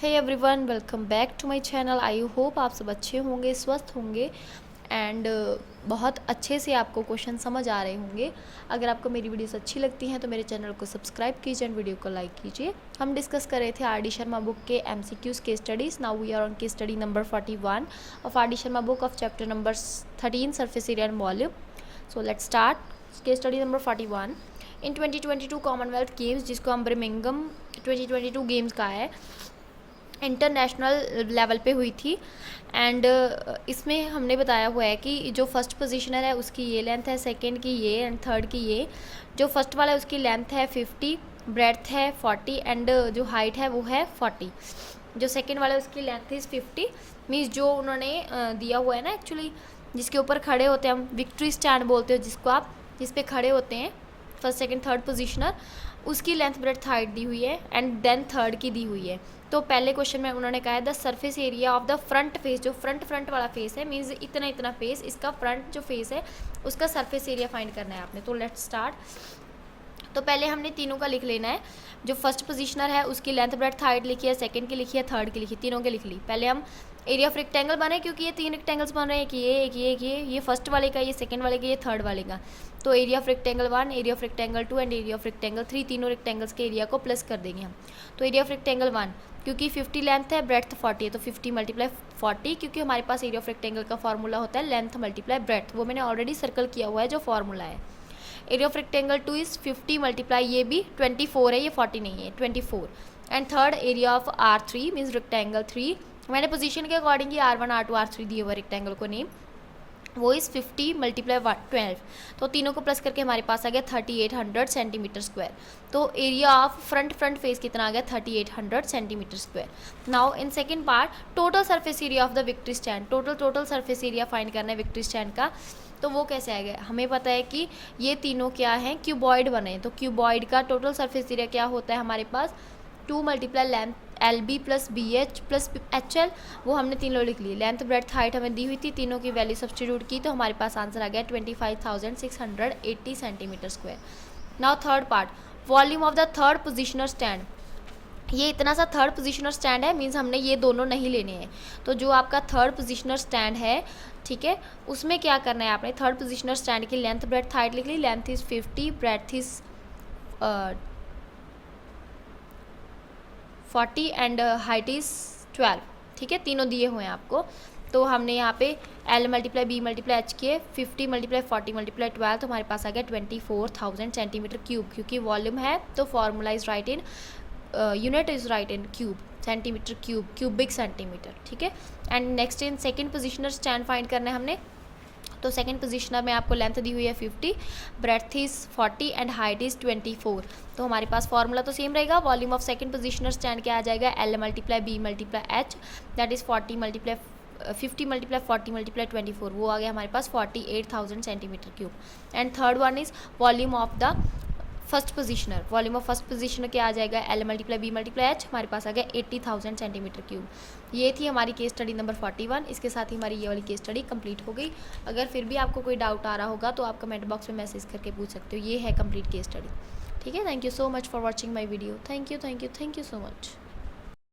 Hey everyone, welcome back to my channel. I hope आप सब अच्छे होंगे, स्वस्थ होंगे एंड बहुत अच्छे से आपको क्वेश्चन समझ आ रहे होंगे। अगर आपको मेरी वीडियोस अच्छी लगती हैं तो मेरे चैनल को सब्सक्राइब कीजिए एंड वीडियो को लाइक कीजिए। हम डिस्कस कर रहे थे आर डी शर्मा बुक के MCQs case studies. Now we are on case study number 41 of R D Sharma book of chapter number 13 surface area and volume. So let's start case study number 41। In 2022 Commonwealth Games, जिसको हम Birmingham 2022 games का है, international level पे हुई थी। And इसमें हमने बताया हुआ है कि जो फर्स्ट पोजीशनर है उसकी ये लेंथ है, सेकंड की ये एंड थर्ड की ये। जो फर्स्ट वाला है उसकी लेंथ है 50, ब्रेड्थ है 40 एंड जो हाइट है वो है 40। जो सेकंड वाला है उसकी लेंथ इज़ 50, मीन्स जो उन्होंने दिया हुआ है ना, एक्चुअली जिसके ऊपर खड़े होते हैं हम, विक्ट्री स्टैंड बोलते हो जिसको आप, जिस पे खड़े होते हैं फर्स्ट सेकंड थर्ड पोजीशनर, उसकी लेंथ ब्रेड्थ हाइट दी हुई है एंड देन थर्ड की दी हुई है। तो पहले क्वेश्चन में उन्होंने कहा है the surface area of the front face, जो फ्रंट वाला फेस है, मीन्स इतना फेस, इसका फ्रंट जो फेस है उसका सरफेस एरिया फाइंड करना है आपने। तो लेट्स स्टार्ट। तो पहले हमने तीनों का लिख लेना है। जो फर्स्ट पोजीशनर है उसकी लेंथ ब्रेड्थ हाइट लिखी है, सेकंड की लिखी है, थर्ड की लिखी, तीनों की लिख ली। पहले हम एरिया ऑफ रेक्टेंगल बने, क्योंकि ये 3 रेक्टेंगल्स बन रहे हैं, एक ये फर्स्ट वाले का, ये सेकंड वाले का, ये थर्ड वाले का। तो area of rectangle 1, area of rectangle 2 and area of rectangle 3, तीनों रेक्टेंगल्स के एरिया को प्लस कर देंगे हम। तो एरिया ऑफ रेक्टेंगल 1, क्योंकि 50 लेंथ है, ब्रेड्थ 40 है, तो 50 मल्टीप्लाई 40, क्योंकि हमारे पास एरिया ऑफ रेक्टेंगल का फॉर्मूला होता है लेंथ मल्टीप्लाई ब्रेड्थ, वो मैंने ऑलरेडी सर्कल किया हुआ है जो फॉर्मूला है। Area of rectangle 2 is 50 multiply, ये भी 24 है, ये 40 नहीं है, 24। And third area of R3 means rectangle 3, मैंने पोजीशन के अकॉर्डिंग ही R1 R2 R3 दिए हुए रेक्टेंगल को नेम, वो इज़ 50 मल्टीप्लाई 12। तो तीनों को प्लस करके हमारे पास आ गया 3800 सेंटीमीटर स्क्वायर। तो एरिया ऑफ फ्रंट फेस कितना आ गया, 3800 centimetre square. Now in second part, total surface area of the victory stand, total surface area find करना है विक्ट्री स्टैंड का। तो वो कैसे आएगा, हमें पता है कि ये तीनों क्या हैं, क्यूबॉइड बने। तो क्यूबॉइड का टोटल सरफेस एरिया क्या होता है हमारे पास, 2 multiply length LB plus BH plus HL, वो हमने तीनों लिख ली। लेंथ ब्रेड्थ हाइट हमें दी हुई थी, तीनों की वैल्यू सब्स्टिट्यूट की, तो हमारे पास आंसर आ गया 25,680 centimetre square. Now third part, volume of the third positioner stand. ये इतना सा थर्ड पोजिशनर स्टैंड है, मीन्स हमने ये दोनों नहीं लेने हैं। तो जो आपका थर्ड पोजिशनर स्टैंड है, ठीक है, उसमें क्या करना है आपने, थर्ड पोजिशनर स्टैंड की लेंथ ब्रेड्थ हाइट लिख ली। Length is 50, breadth is 40 and height is 12, ठीक है, तीनों दिए हुए हैं आपको। तो हमने यहाँ पे L multiply B multiply H किए, 50 मल्टीप्लाई 40 मल्टीप्लाई 12, तो हमारे पास आ गया 24,000 सेंटीमीटर क्यूब। क्योंकि वॉल्यूम है तो formula is right in unit is right in cube, centimetre cube, cubic centimetre, ठीक है। And next in second positioner stand find करना है हमने। तो सेकंड पोजीशनर में आपको लेंथ दी हुई है 50, breadth is 40 and height is 24। तो हमारे पास फॉर्मूला तो सेम रहेगा। Volume of second positioner stand क्या आ जाएगा, L multiply B multiply H, that is 50 multiply 40 multiply 24, वो आ गया हमारे पास 48,000 centimetre cube. And third one is volume of the first positioner. Volume of first positioner क्या आ जाएगा, L multiply B multiply H, हमारे पास आ गया 80,000 सेंटीमीटर क्यूब। ये थी हमारी केस स्टडी नंबर 41। इसके साथ ही हमारी ये वाली केस स्टडी कंप्लीट हो गई। अगर फिर भी आपको कोई डाउट आ रहा होगा तो आप कमेंट बॉक्स में मैसेज करके पूछ सकते हो। ये है कंप्लीट केस स्टडी, ठीक है। Thank you so much for watching my video. Thank you so much.